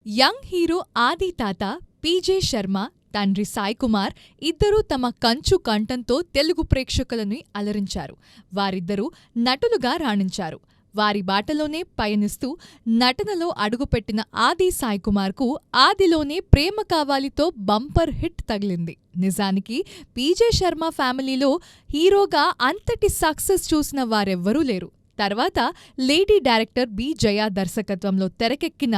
Young hero ఆది తాత PJ Sharma, తండ్రి సాయి కుమార్ ఇద్దరూ తమ కంచు కంఠంతో తెలుగు ప్రేక్షకులని అలరించారు. వారిద్దరూ నటులుగా రాణించారు. వారి బాటలోనే పయనిస్తూ నటనలో అడుగుపెట్టిన ఆది సాయి కుమార్కు ఆదిలోనే ప్రేమ కావాలితో బంపర్ హిట్ తగిలింది. నిజానికి పీజే శర్మ ఫ్యామిలీలో హీరోగా అంతటి సక్సెస్ చూసిన వారెవ్వరూ లేరు. తర్వాత లేడీ డైరెక్టర్ బి. జయ దర్శకత్వంలో తెరకెక్కిన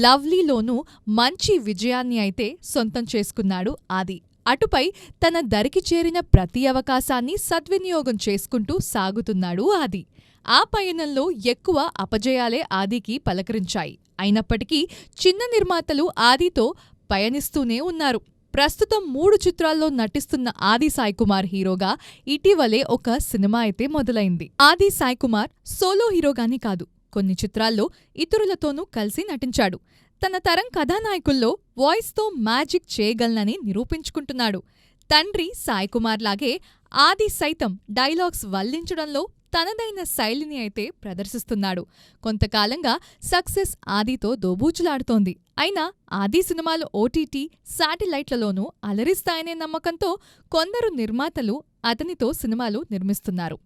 లవ్లీలోనూ మంచి విజయాన్ని అయితే సొంతం చేసుకున్నాడు ఆది. అటుపై తన దరికి చేరిన ప్రతి అవకాశాన్ని సద్వినియోగం చేసుకుంటూ సాగుతున్నాడు ఆది. ఆ పయనంలో ఎక్కువ అపజయాలే ఆదికి పలకరించాయి. అయినప్పటికీ చిన్న నిర్మాతలు ఆదితో పయనిస్తూనే ఉన్నారు. ప్రస్తుతం 3 చిత్రాల్లో నటిస్తున్న ఆది సాయి కుమార్ హీరోగా ఇటీవలే ఒక సినిమా అయితే మొదలైంది. ఆది సాయి కుమార్ సోలో హీరోగాని కాదు, కొన్ని చిత్రాల్లో ఇతరులతోనూ కలిసి నటించాడు. తన తరం కథానాయకుల్లో వాయిస్తో మ్యాజిక్ చేయగలనని నిరూపించుకుంటున్నాడు. తండ్రి సాయి కుమార్ లాగే ఆది సైతం డైలాగ్స్ వల్లించడంలో తనదైన శైలిని అయితే ప్రదర్శిస్తున్నాడు. కొంతకాలంగా సక్సెస్ ఆదితో దోబూచులాడుతోంది. అయినా ఆది సినిమాలు ఓటీటీ, శాటిలైట్లలోనూ అలరిస్తాయనే నమ్మకంతో కొందరు నిర్మాతలు అతనితో సినిమాలు నిర్మిస్తున్నారు.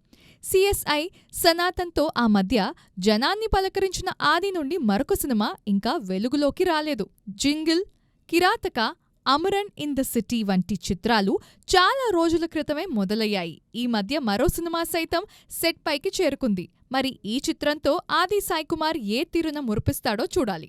సిఎస్ఐ సనాతన్తో ఆ మధ్య జనాన్ని పలకరించిన ఆది నుండి మరొక సినిమా ఇంకా వెలుగులోకి రాలేదు. జింగిల్, Kirathaka, Amaran in the city వంటి చిత్రాలు చాలా రోజుల క్రితమే మొదలయ్యాయి. ఈ మధ్య మరో సినిమా సైతం సెట్ పైకి చేరుకుంది. మరి ఈ చిత్రంతో ఆది సాయి కుమార్ ఏ తీరున మురిపిస్తాడో చూడాలి.